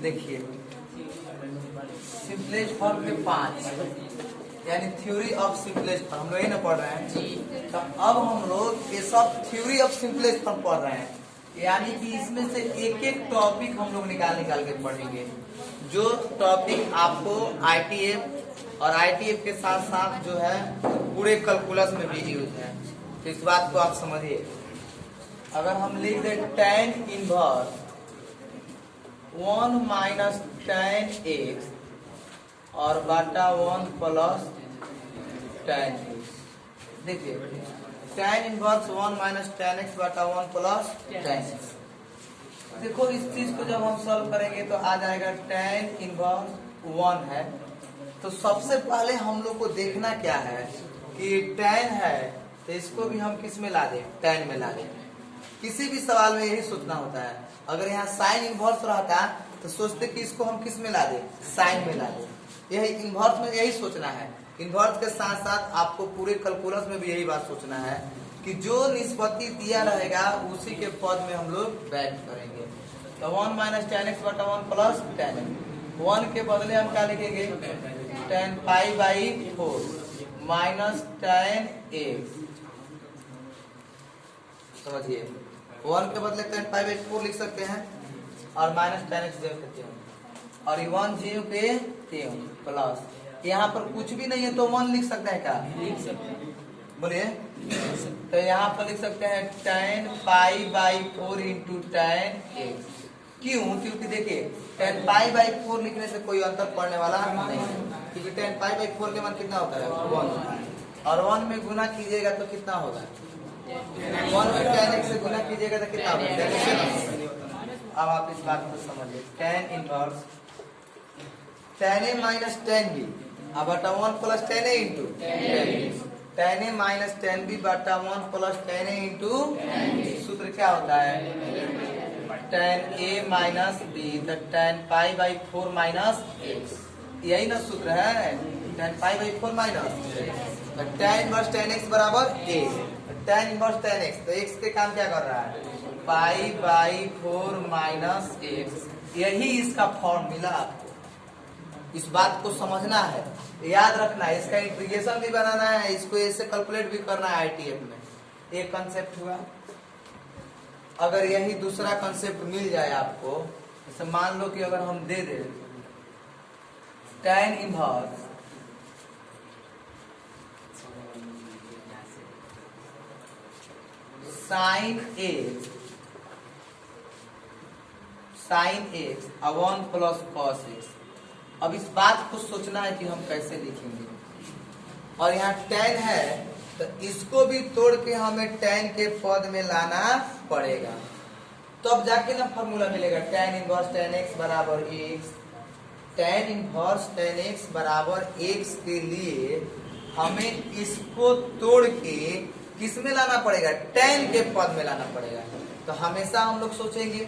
देखिए simplest form के 5 यानी थ्योरी ऑफ सिंपलेस्ट फॉर्म हम लोग यही ना पढ़ रहे हैं जी। तो अब हम लोग ये सब थ्योरी ऑफ सिंपलेस्ट फॉर्म पढ़ रहे हैं, यानी कि इसमें से एक एक टॉपिक हम लोग निकाल के पढ़ेंगे। जो टॉपिक आपको आईटीएफ और आईटीएफ के साथ साथ जो है पूरे कैलकुलस में भी यूज है, तो इस बात को आप समझिए। अगर हम लिख दे tan inverse 1 minus tan x और बटा 1 प्लस tan x, देखिए tan inverse 1 minus tan x बटा 1 प्लस tan x। देखो इस चीज को जब हम सॉल्व करेंगे तो आ जाएगा tan इनवर्स 1 है, तो सबसे पहले हम लोग को देखना क्या है कि tan है तो इसको भी हम किस में ला दें, tan में ला दें। किसी भी सवाल में यही सोचना होता है। अगर यहाँ साइन इनवर्स रहता तो सोचते कि इसको हम किस में ला दें, साइन में ला दें। यही इनवर्स में यही सोचना है। इनवर्स के साथ साथ आपको पूरे कैलकुलस में भी यही बात सोचना है कि जो निष्पत्ति दिया रहेगा उसी के पद में हम लोग बैठ करेंगे। तो 1 माइनस tan x बटा 1 प्लस tan x, 1 के बदले हम क्या लिखेंगे tan pi by 4 minus tan x। समझिए 1 के बदले tan पाई बाई 4 लिख सकते हैं और माइनस tan x जोड़ सकते हैं, और ये 1 0 पे 3 प्लस यहाँ पर कुछ भी नहीं है तो 1 लिख सकते हैं, क्या लिख सकते हैं बोलिए। तो यहाँ पर लिख सकते हैं tan pi by 4 into tan x। क्यों? क्योंकि देखिए tan पाई बाई 4 लिखने से कोई अंतर पड़ने वाला नहीं है, क्योंकि tan पाई बाई 4 के मान कितना होता है 1, और 1 में गुना कीजिएगा तो कितना होगा 1 में tan x से गुना कीजिएगा तो कितना होगा। अब आप इस बात को समझिए, tan inverse tan a minus tan b अब बटा 1 plus tan a into tan a minus tan b बटा 1 प्लस tan a इंटू सूत्र क्या होता है tan a माइनस b तो tan pi by 4 minus x, यही ना सूत्र है tan पाई बाई 4 माइनस तो tan इनवर्स tan x बराबर a, tan inverse tan x तो x के काम क्या कर रहा है पाई बाई 4 माइनस x, यही इसका फॉर्मूला आपको इस बात को समझना है, याद रखना है। इसका इंटीग्रेशन भी बनाना है, इसको ऐसे कैलकुलेट भी करना है आईटीएफ में। एक कंसेप्ट हुआ। अगर यही दूसरा कंसेप्ट मिल जाए आपको, जैसे मान लो कि अगर हम दे दे tan इनवर्स साइन x और 1 प्लस कॉस x। अब इस बात को सोचना है कि हम कैसे लिखेंगे, और यहाँ tan है तो इसको भी तोड़ के हमें tan के पद में लाना पड़ेगा, तो अब जाके ना फॉर्मूला मिलेगा tan इनवर्स tan x बराबर x। tan inverse tan x बराबर x के लिए हमें इसको तोड़ के किस में लाना पड़ेगा tan के पद में लाना पड़ेगा। तो हमेशा हम लोग सोचेंगे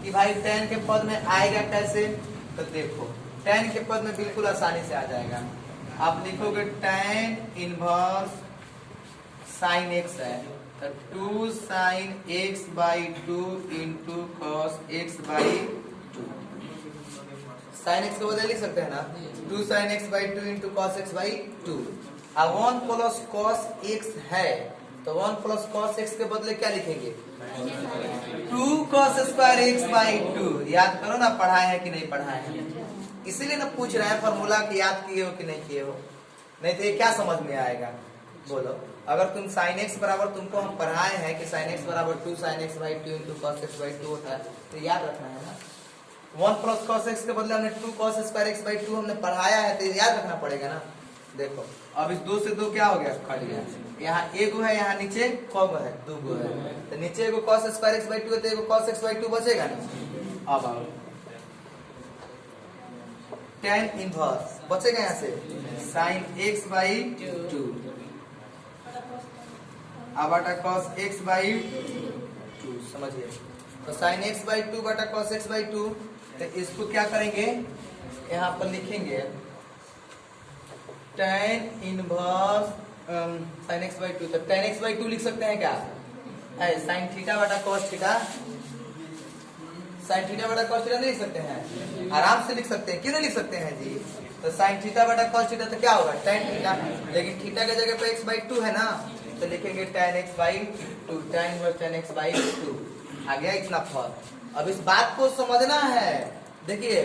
कि भाई tan के पद में आएगा कैसे, तो देखो tan के पद में बिल्कुल आसानी से आ जाएगा। आप लिखोगे tan इनवर्स साइन x है तो 2 sine x by 2 into cos x by 2। Sine x को बदल लिख सकते हैं ना 2 sine x by 2 into cos x by 2। अब 1 प्लस कॉस x है तो 1 प्लस कॉस x के बदले क्या लिखेंगे 2 कॉस स्क्वायर x बाई 2। याद करो ना, पढ़ाए हैं कि नहीं पढ़ाए हैं, इसीलिए ना पूछ रहे हैं फॉर्मूला कि याद किए हो कि नहीं किए हो, नहीं तो ये क्या समझ में आएगा बोलो। अगर तुम साइन x बराबर तुमको हम पढ़ाए हैं कि साइन x बराबर 2 sine x by 2 into cos x by 2 होता है, तो याद रखना है ना। 1 प्लस कॉस x के बदले हमने 2 कॉस स्क्वायर x बाई 2 हमने पढ़ाया है, तो याद रखना पड़ेगा ना। देखो अब इस 2 से 2 क्या हो गया, कट गया। यहाँ एगो है, यहाँ नीचे कौगो है, 2 गो है, तो नीचे एगो कॉस स्क्वायर x बाई 2 है तो एगो कॉस x बाई 2 बचेगा ना। अब आओ tan इनवर्स बचेगा यहाँ से साइन x बाई 2 अब बटा cos x बाई 2। समझिए, तो साइन x बाई 2 बटा cos x बाई 2, तो इसको क्या करेंगे यहाँ पर लिखेंगे tan inverse sine x by 2, तो tan x बाई 2 लिख सकते हैं क्या, साइन थीटा बटा cos थीटा साइन थीटा बटा कॉस थीटा नहीं लिख सकते हैं? आराम से लिख सकते हैं, क्यों नहीं लिख सकते हैं जी? तो साइन थीटा बटा कॉस थीटा तो क्या होगा? tan theta. लेकिन थीटा के जगह पे x/2 है ना, तो लिखेंगे tan x/2, tan inverse tan x/2। आ गया इतना फर्क। अब इस बात को समझना है। देखिए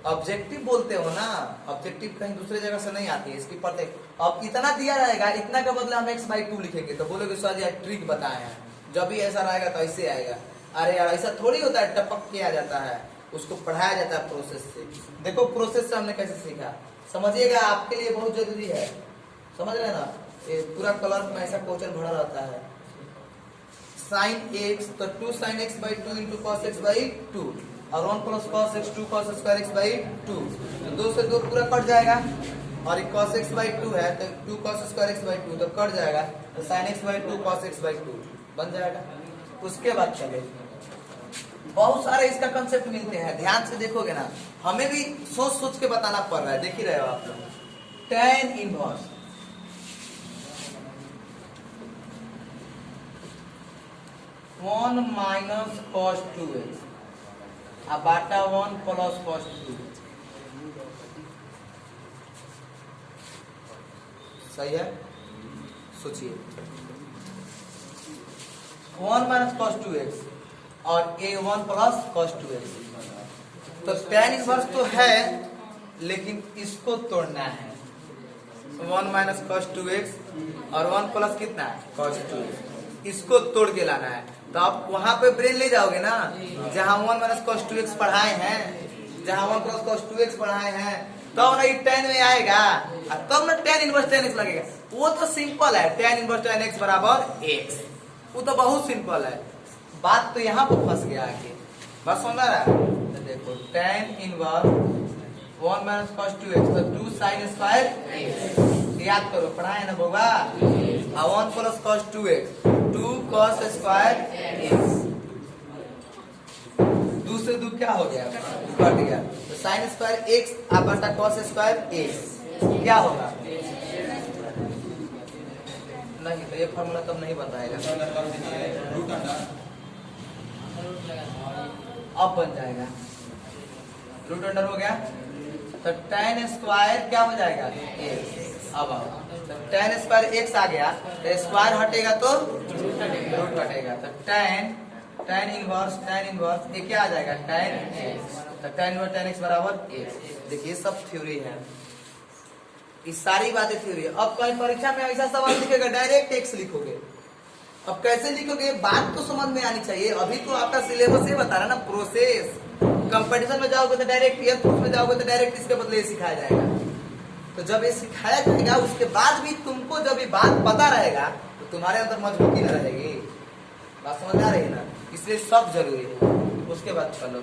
ऑब्जेक्टिव बोलते हो ना, ऑब्जेक्टिव कहीं दूसरे जगह से नहीं आती है, इसकी पढ़ते। अब इतना दिया रहेगा, इतना का बदला हम x/2 लिखेंगे, तो बोलोगे सर जी ट्रिक बताए हैं, जब भी ऐसा रहेगा तो ऐसे आएगा। अरे यार ऐसा थोड़ी होता है, टपक के आ जाता है, उसको पढ़ाया जाता है प्रोसेस से। देखो प्रोसेस से हमने कैसे सीखा, समझिएगा, आपके लिए बहुत जरूरी है, समझ रहे हैं ना? ये पूरा कलर में ऐसा क्वेश्चन भरा रहता है। साइन x तो 2 sin x/2 into cos x/2 और 1 plus cos x 2 cos square x/2, तो 2 से 2 पूरा कट जाएगा। और ये cos x/2 है तो 2 cos स्क्वायर x/2 तो कट जाएगा, तो sin x/2 cos x/2 बन जाएगा। उसके बाद चले, बहुत सारे इसका कंसेप्ट मिलते हैं, ध्यान से देखोगे ना, हमें भी सोच सोच के बताना पड़ रहा है, देख ही रहे हो आप लोग। tan inverse one minus cos 2x बाटा 1 प्लस cos 2, सही है? सोचिए 1 माइनस cos 2x और a1 प्लस cos 2x, तो tan इनवर्स तो है लेकिन इसको तोड़ना है। 1 माइनस cos 2x और 1 प्लस कितना है cos 2x, इसको तोड़ के लाना है। तो आप वहां पे ब्रेन ले जाओगे ना, जहां 1 माइनस cos 2x पढ़ाए हैं, जहां 1 प्लस cos 2x पढ़ाए हैं, तब ना ये tan में आएगा, और तब ना tan इनवर्स tan x लगेगा। वो तो सिंपल है, tan इनवर्स tan x बराबर x, वो तो बहुत सिंपल है। बात तो यहाँ पर फंस गया आगे, बस समझ रहा है? तो देखो tan inverse 1 minus cos 2x तो 2 sin स्क्वायर x, याद करो पढ़ाए ना होगा। 1 plus cos 2x 2 cos square x, 2 से 2 क्या हो गया? कट गया, तो sin स्क्वायर x बटा cos स्क्वायर x क्या होगा? नहीं तो ये फॉर्मूला तब नहीं बताएगा, अब बन जाएगा। रूट अंडर हो गया, तो tan स्क्वायर क्या हो जाएगा? x। अब तो tan स्क्वायर x आ गया, तो स्क्वायर हटेगा तो रूट हटेगा, तो tan इनवर्स ये क्या आ जाएगा? tan x, तो tan इनवर्स tan x बराबर x। देखिए सब थ्योरी है, ये सारी बातें थ्योरी है। अब कहीं परीक्षा में ऐसा सवाल लिखेगा डायरेक्ट x लिखोगे, अब कैसे लिखोगे? बात तो समझ में आनी चाहिए। अभी तो आपका सिलेबस ये बता रहा ना, प्रोसेस। कंपटीशन में जाओगे तो डायरेक्ट, एयरफोर्स में जाओगे तो डायरेक्ट इसके बदले ये सिखाया जाएगा। तो जब ये सिखाया जाएगा उसके बाद भी तुमको जब ये बात पता रहेगा तो तुम्हारे अंदर मजबूती न रहेगी। बात समझ आ रही है ना? इसलिए सब जरूरी है। उसके बाद चलो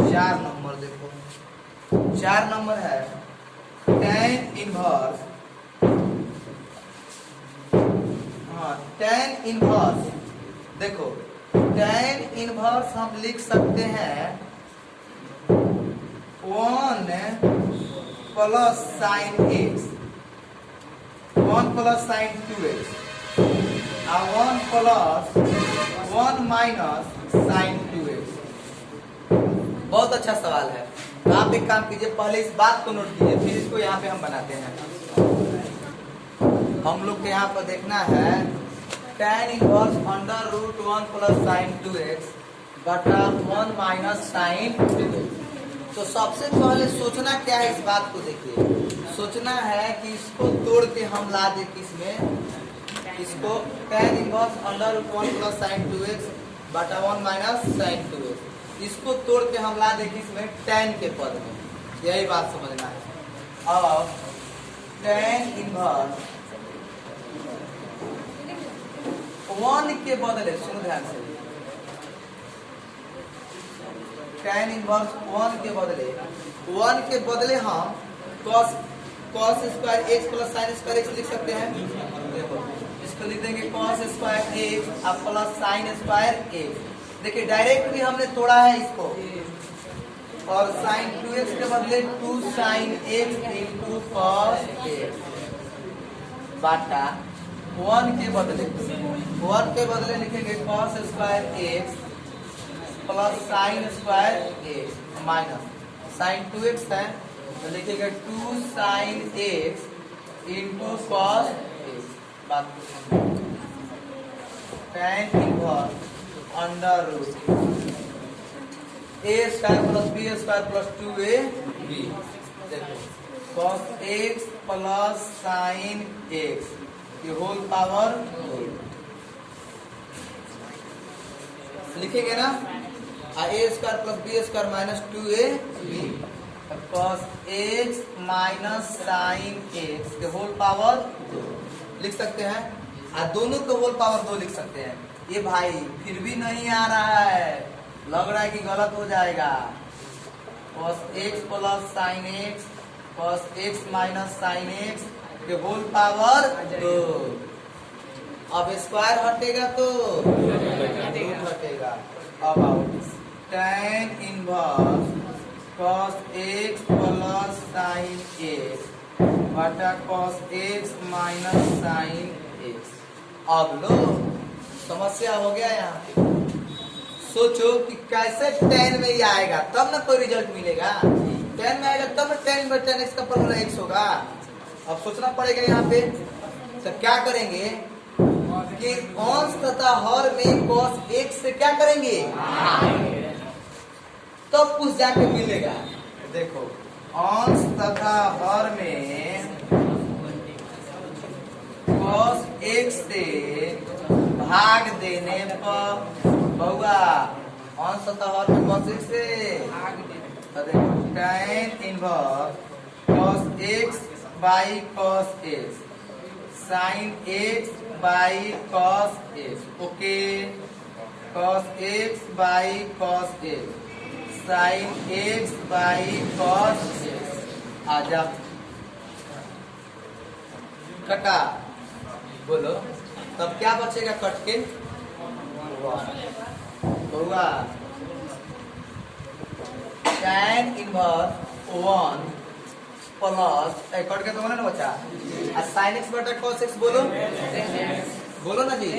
4 नंबर देखो, 4 नंबर है tan इनवर्स, हाँ tan इनवर्स। देखो tan इनवर्स हम लिख सकते हैं 1 plus sine x, 1 plus sine 2x और 1 प्लस 1 माइनस साइन 2x। बहुत अच्छा सवाल है। तो आप एक काम कीजिए, पहले इस बात को नोट कीजिए, फिर इसको यहाँ पे हम बनाते हैं। हम लोग के यहाँ पर देखना है tan inverse under root 1 plus sine 2x बटा 1 माइनस साइन 2x। तो सबसे पहले सोचना क्या है, इस बात को देखिए। सोचना है कि इसको तोड़ के हम ला दे किसमें, इसको tan inverse under root 1 plus sine 2x बटा 1 माइनस साइन 2x, इसको तोड़ के हम ला दे किसमें? tan के पद में। यही बात समझना है। अब tan इनवर्स 1 के बदले, सुनो ध्यान से, tan इनवर्स 1 के बदले हम cos square x plus sine square x लिख सकते हैं। देखो इसको लिख देंगे cos स्क्वायर x अब प्लस साइन स्क्वायर x। देखिए डायरेक्ट भी हमने तोड़ा है इसको, और साइन 2x के बदले 2 sine x into cos x बाटा 1 के बदले लिखेंगे cos square x plus sine square x minus sine 2x है तो लिखेगा 2 sine x into cos x. बात tan inverse under root a square plus b square plus 2ab देखो cos x plus sine x ये whole power लिखेंगे ना a square plus b square minus 2ab cos x minus sine x के whole power 2 लिख सकते हैं। दोनों के होल पावर 2 लिख सकते हैं। ये भाई फिर भी नहीं आ रहा है, लग रहा है कि गलत हो जाएगा। cos x plus sine x cos x minus sine x के होल पावर 2। अब स्क्वायर हटेगा तो रूट हटेगा। अब आओ tan inverse cos x plus sine x बटा cos x minus sine x। अब लो समस्या हो गया यहाँ पे। सोचो कि कैसे tan में ही आएगा तब ना कोई रिजल्ट मिलेगा। tan में आएगा तब ना tan बटा tan x का फॉर्मूला x होगा। अब सोचना पड़ेगा यहाँ पे तो क्या करेंगे कि अंश तथा हर में cos x से क्या करेंगे तब कुछ जाके मिलेगा। देखो अंश तथा हर में cos x से भाग देने पर बहुआ अंश तथा हर में cos x से तो देखो tan inverse cos x by cos x sin x by cos x okay cos x by cos x sin x by cos x आ जा कटा बोलो तब क्या बचेगा कट के बहुआ tan इनवर्स 1 प्लस कट के तो ना बचा sin x बटा cos x बोलो बोलो ना जी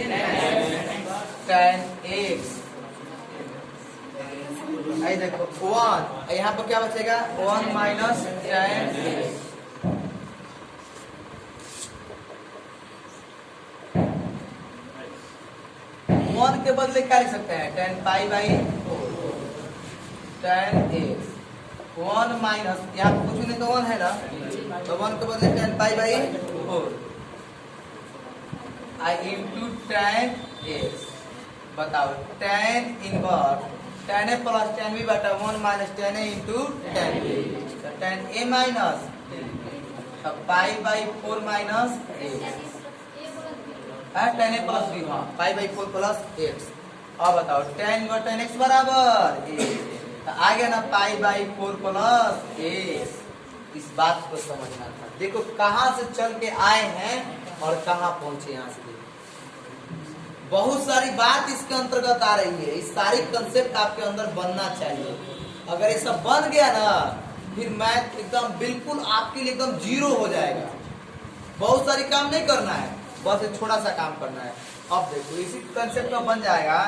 tan x आई देखो 1 यहाँ पर क्या बचेगा 1 माइनस tan x 1 के बदले क्या लिख सकते हैं tan pi by 4 tan x 1 minus यहाँ पर कुछ नहीं तो 1 है ना तो 1 के बदले tan pi by 4 I into tan x बताओ tan inverse tan a plus tan b बटा 1 minus tan a into tan b tan a minus pi by 4 minus x tan a plus b हाँ pi by 4 plus x। अब बताओ tan व tan x बराबर तो आ गया ना pi by 4 plus x। इस बात को समझना था। देखो कहाँ से चल के आए हैं और कहाँ पहुंचे यहाँ से। बहुत सारी बात इसके अंतर्गत आ रही है। इस सारी कंसेप्ट आपके अंदर बनना चाहिए। अगर ये सब बन गया ना फिर मैथ एकदम बिल्कुल आपके लिए एकदम जीरो हो जाएगा। बहुत सारी काम नहीं करना है, बस एक छोटा सा काम करना है। अब देखो इसी कंसेप्ट में बन जाएगा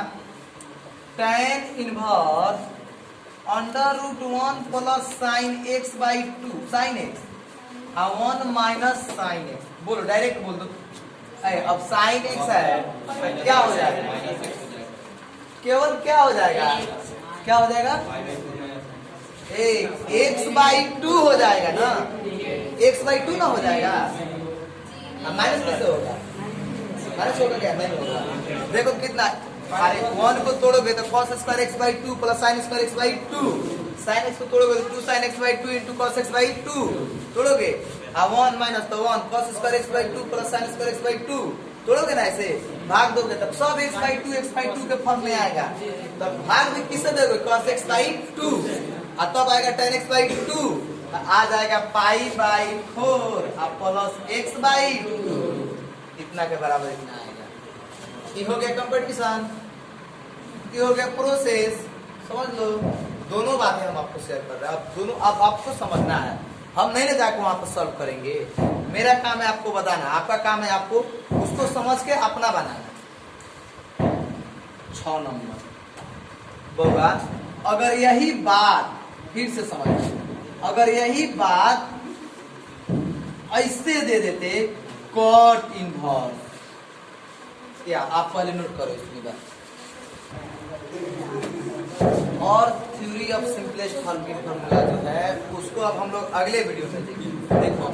tan inverse under root 1 plus sine x by 2 sine x 1 minus sine x बोलो डायरेक्ट बोल दो। अब साइन x है तो क्या हो जाएगा केवल क्या हो जाएगा क्या हो जाएगा x बाई 2 हो जाएगा ना x बाई 2 ना हो जाएगा। माइनस कैसे होगा माइनस होगा क्या नहीं होगा। देखो कितना अरे 1 को तोड़ोगे तो cos square x by 2 plus sine square x by 2 sine x को तोड़ोगे तो 2 sine x by 2 into cos x by 2 तोड़ोगे 1 माइनस तो 1 cos square x by 2 plus sine square x by 2 तोड़ोगे ना ऐसे भाग दोगे तब सब x बाई 2 के फॉर्म में आएगा। तब भाग भी किससे दोगे cos x बाई 2 और तब आएगा tan x बाई 2 आ जाएगा पाई बाई 4 और प्लस x बाई 2 इतना के बराबर इतना आएगा। ये हो गया कंपटीशन, ये हो गया प्रोसेस। समझ लो दोनों बातें हम आपको शेयर कर रहे हैं। अब दोनों अब आपको समझना है। हम नहीं ना जाकर वहां पर सॉल्व करेंगे। मेरा काम है आपको बताना, आपका काम है आपको उसको समझ के अपना बनाना। 6 नंबर बउआ अगर यही बात फिर से समझ, अगर यही बात ऐसे दे देते कॉट इनवर्स, या आप पहले नोट करो इसकी बात, और थ्योरी ऑफ सिंपलेस्ट फॉर्मूला जो है उसको अब हम लोग अगले वीडियो में देखेंगे। देखो